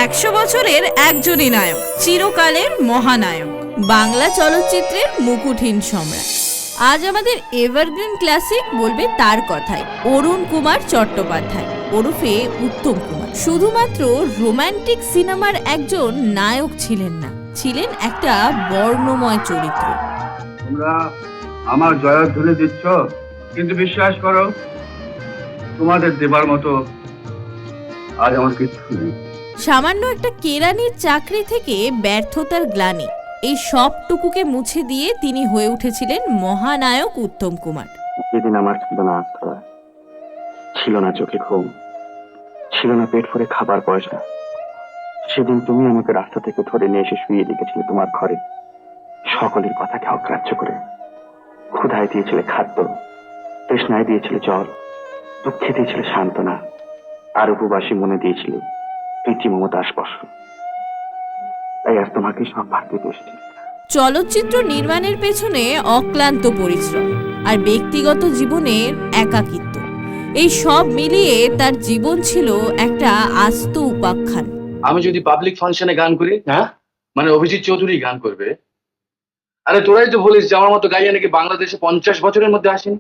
100 বছরের একজনই নায়ক, চিরকালের মহানায়ক, বাংলা চলচ্চিত্রের মুকুটহীন সম্রাট। আজ আমাদের এভারগ্রিন ক্লাসিক বলবে তার কথাই, অরুণ কুমার চট্টোপাধ্যায় ওরফে উত্তম কুমার। শুধুমাত্র রোমান্টিক সিনেমার একজন নায়ক ছিলেন না, ছিলেন একটা বর্ণময় চরিত্র। তোমরা আমার জয়ধ্বনি দিচ্ছ, কিন্তু বিশ্বাস করো তোমাদের দেবার মতো আজ আমার কিছু নেই। সামান্য একটা কেরানির চাকরি থেকে ব্যর্থতার গ্লানি, এই সবটুকুকে মুছে দিয়ে তিনি হয়ে উঠেছিলেন মহানায়ক উত্তম কুমার। যেদিন আমার ছিল না আস্থা, ছিল না চোখে ঘুম, ছিল না পেট ভরে খাবার পয়সা, সেদিন তুমি আমাকে রাস্তা থেকে ধরে নিয়ে এসে শুয়ে রেখেছিলে তোমার ঘরে। সকলের কথাকে অগ্রাহ্য করে ক্ষুধায় দিয়েছিলে খাদ্য, তৃষ্ণায় দিয়েছিলে জল, দুঃখে দিয়েছিলে সান্ত্বনা, আর উপবাসী মনে দিয়েছিলে প্রীতি মমতার স্পর্শ। তাই আজ তোমাকে সব ভাগ দিতে এসেছি। চলচ্চিত্র নির্মাণের পেছনে অক্লান্ত পরিশ্রম আর ব্যক্তিগত জীবনের একাকিত্ব, এই সব মিলিয়ে তার জীবন ছিল একটা আস্ত উপাখ্যান। আমি যদি পাবলিক ফাংশনে গান করি, হ্যাঁ মানে অভিজিৎ চৌধুরী গান করবে। আরে তোরাই তো বলিস যে আমার মতো গাইয়া নাকি বাংলাদেশে 50 বছরের মধ্যে আসেনি।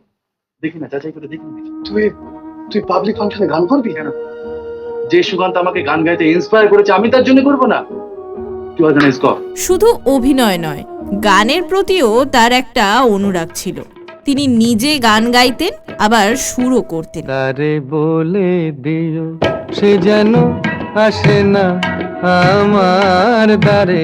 দেখি না, যাচাই করে দেখি। তুই পাবলিক ফাংশনে গান করবি কেন? যে সুকান্ত আমাকে গান গাইতে ইন্সপায়ার করেছে, আমি তার জন্য করবো না? শুধু অভিনয় নয়, গানের প্রতিও তার একটা অনুরাগ ছিল। তিনি নিজে গান গাইতেন, আবার সুরও করতেন। তারে বলে দিও সে যেন আসে না আমার দ্বারে,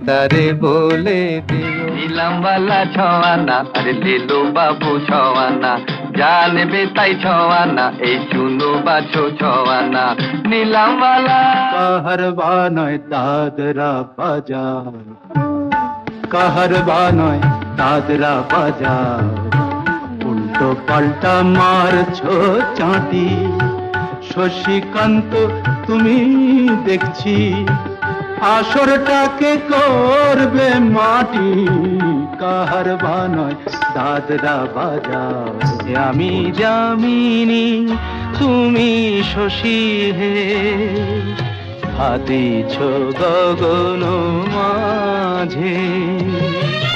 তারে বলে দিও। নীলামবালা ছওয়ানা, আরে দিলো বাবু ছওয়ানা, জানবে তাই ছওয়ানা, এই চুনো বাছো ছওয়ানা। নীলামবালা কাহারবা নয় দাদরা বাজার, কাহারবা নয় দাদরা বাজার, উল্টো পাল্টা মারছো চাঁটি। শশীকান্ত তুমি দেখছি আসরটাকে করবে মাটি, কাহারবা নয় দাদরা বাজার। আমি জামিনী তুমি শশী হে, হাতিছ গগন মাঝে।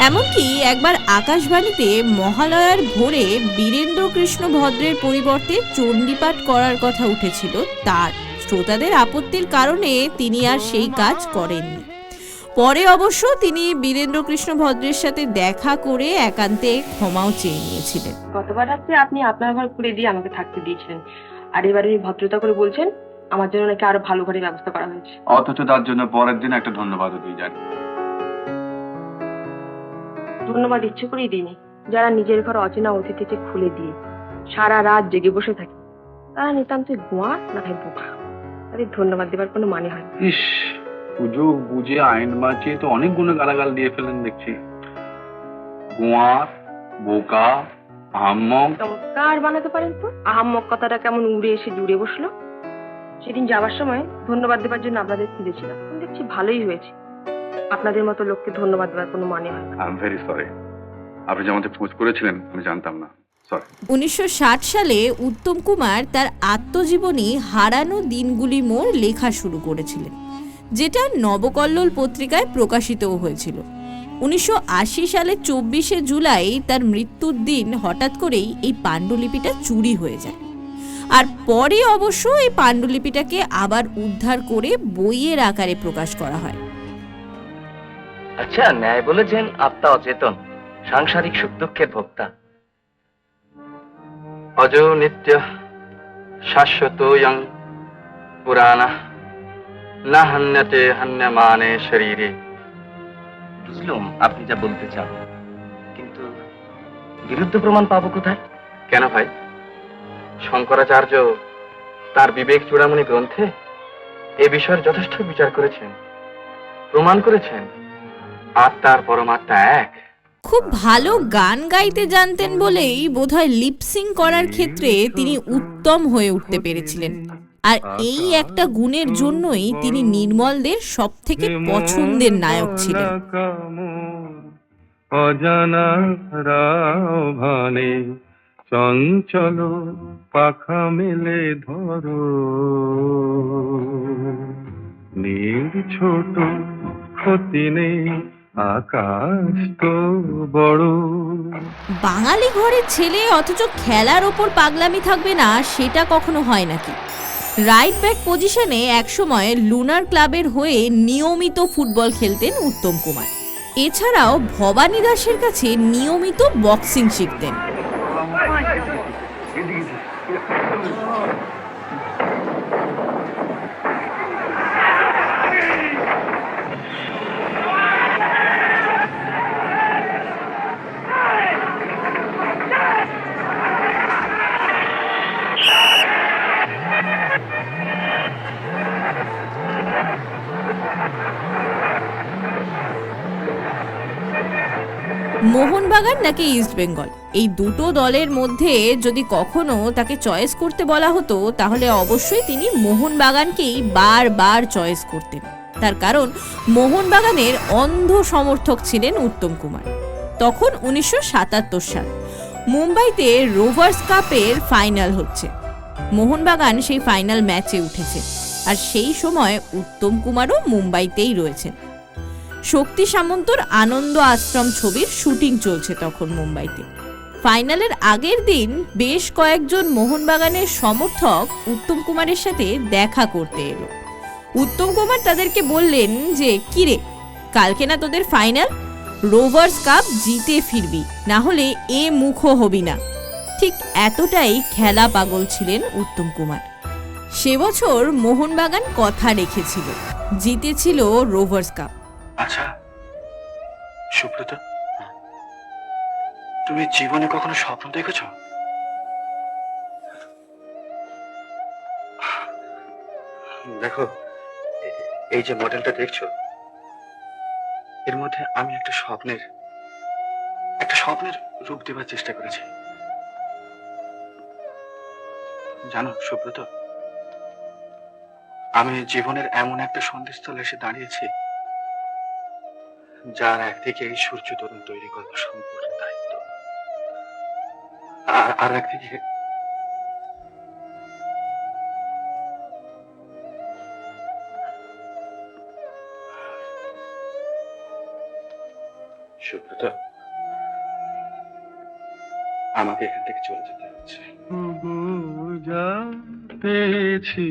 এমনকি একবার আকাশবাণীতে মহালয়ার ভোরে বীরেন্দ্র কৃষ্ণ ভদ্রের পরিবর্তে চণ্ডীপাঠ করার কথা উঠেছিল তার। শ্রোতাদের আপত্তির কারণে তিনি আর সেই কাজ করেননি। পরে অবশ্য তিনি বীরেন্দ্র কৃষ্ণ ভদ্রের সাথে দেখা করে একান্তে ক্ষমাও চেয়ে নিয়েছিলেন। গতবার রাত্রে আপনি আপনার ঘর খুলে দিয়ে আমাকে থাকতে দিয়েছিলেন, আর এবারে ভদ্রতা করে বলছেন আমার জন্য নাকি আরো ভালো ঘরের ব্যবস্থা করা হয়েছে। অথচ তার জন্য পরের দিন একটা ধন্যবাদও দিয়ে যান। ধন্যবাদ ইচ্ছে করেই দিইনি। যারা নিজের ঘর অচেনা অতিথিকে খুলে দিয়ে সারা রাত জেগে বসে থাকে, তারা নিতান্তই গোয়া না হয় বোকা। তাদের ধন্যবাদ দেবার কোনো মানে হয় না। ইস, সুযোগ বুঝে আইন বাঁচিয়ে তো অনেক গুণে গালাগাল দিয়ে ফেলেন দেখছি। গোয়ার, বোকা, আহাম্মক। চমৎকার বানাতে পারেন তো। আহাম্মক কথাটা কেমন উড়ে এসে জুড়ে বসলো। সেদিন যাওয়ার সময় ধন্যবাদ দেবার জন্য আপনাদের খুঁজেছিলাম, দেখছি ভালোই হয়েছে। আপনাদের মতো লোককে ধন্যবাদ দেওয়ার কোনো মানে হয় না। আই এম ভেরি সরি, আপনি যে আমাদের খোঁজ করেছিলেন আমি জানতাম না। 1960 সালে উত্তম কুমার তার আত্মজীবনী হারানো দিনগুলি মোড় লেখা শুরু করেছিলেন, যেটা নবকল্লোল পত্রিকায় প্রকাশিতও হয়েছিল। 1980 সালে 24শে জুলাই তার মৃত্যুর দিন হঠাৎ করেই এই পাণ্ডুলিপিটা চুরি হয়ে যায়। আর পরে অবশ্য এই পাণ্ডুলিপিটাকে আবার উদ্ধার করে বইয়ের আকারে প্রকাশ করা হয়। আচ্ছা, ন্যায় বলেছেন আত্মা অচেতন, সাংসারিক সুখ দুঃখের ভোক্তা, অজ নিত্য শাশ্বত পুরানা না হান্যতে হান্যমানে শরীরে। বুঝলুম আপনি যা বলতে চান, কিন্তু বিরুদ্ধ প্রমাণ পাবো কোথায়? কেন ভাই? শঙ্করাচার্য তার বিবেক চূড়ামণি গ্রন্থে এ বিষয়ের যথেষ্ট বিচার করেছেন, প্রমাণ করেছেন আত্মার পরমাত্মা এক। খুব ভালো গান গাইতে জানতেন বলেই বোধহয় লিপসিং করার ক্ষেত্রে তিনি উত্তম হয়ে উঠতে পেরেছিলেন। আর এই একটা গুণের জন্যই তিনি নির্মলদের সবথেকে পছন্দের নায়ক ছিলেন। অজানা রাও ভানে চঞ্চল পাখা মেলে ধরো, নীল ছোট ক্ষতি নেই, আকাশ তো বড়। বাঙালি ঘরের ছেলে অথচ খেলার ওপর পাগলামি থাকবে না, সেটা কখনো হয় নাকি? রাইট ব্যাক পজিশনে একসময় লুনার ক্লাবের হয়ে নিয়মিত ফুটবল খেলতেন উত্তম কুমার। এছাড়াও ভবানী দাসের কাছে নিয়মিত বক্সিং শিখতেন। মোহনবাগান নাকি ইস্ট বেঙ্গল, এই দুটো দলের মধ্যে যদি কখনো তাকে চয়েস করতে বলা হতো তাহলে অবশ্যই তিনি মোহনবাগানকেই বারবার চয়েস করতেন। তার কারণ মোহনবাগানের অন্ধ সমর্থক ছিলেন উত্তম কুমার। তখন 1977 সাল, মুম্বাইতে রোভার্স কাপের ফাইনাল হচ্ছে। মোহনবাগান সেই ফাইনাল ম্যাচে উঠেছে, আর সেই সময় উত্তম কুমারও মুম্বাইতেই রয়েছেন। শক্তি সামন্তর আনন্দ আশ্রম ছবির শুটিং চলছে তখন মুম্বাইতে। ফাইনালের আগের দিন বেশ কয়েকজন মোহনবাগানের সমর্থক উত্তম কুমারের সাথে দেখা করতে এলো। উত্তম কুমার তাদেরকে বললেন যে, কিরে, কালকে না তোদের ফাইনাল, রোভার্স কাপ জিতে ফিরবি, না হলে এ মুখো হবি না। ঠিক এতটাই খেলা পাগল ছিলেন উত্তম কুমার। সে বছর মোহনবাগান কথা রেখেছিল, জিতেছিল রোভার্স কাপ। আচ্ছা সুব্রত, তুমি জীবনে কখনো স্বপ্ন দেখেছ? দেখো, এই যে মডেলটা দেখছো, এর মধ্যে আমি একটা স্বপ্নের রূপ দেবার চেষ্টা করেছি। জানো সুব্রত, আমি জীবনের এমন একটা সন্ধিস্থলে এসে দাঁড়িয়েছি যার একদিকে এই সূর্য তরুণ তৈরি করার সম্পূর্ণ দায়িত্ব, আর একদিকে সুব্রত, আমাকে এখান থেকে চলে যেতে হচ্ছে। যা পেয়েছি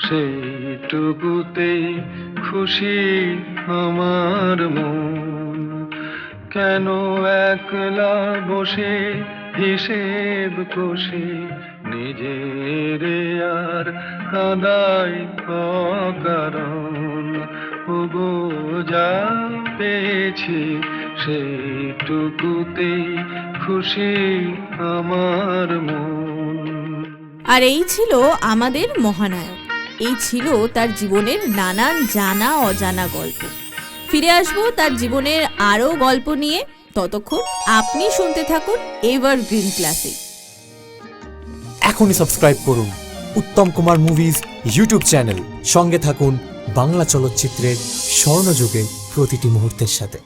সেইটুকুতে খুশি আমার মন, কেন একলা বসে হিসেব কষে নিজের আর কাদাই অকারণ। ওগো যা পেয়েছি সেইটুকুতে খুশি আমার মন। আর এই ছিল আমাদের মহানায়ক, এই ছিল তার জীবনের নানান জানা অজানা গল্প। ফিরে আসবো তার জীবনের আরও গল্প নিয়ে। ততক্ষণ আপনি শুনতে থাকুন এভারগ্রিন ক্লাসিক। এখনই সাবস্ক্রাইব করুন Uttam Kumar movies YouTube channel. সঙ্গে থাকুন বাংলা চলচ্চিত্রের স্বর্ণযুগে প্রতিটি মুহূর্তের সাথে।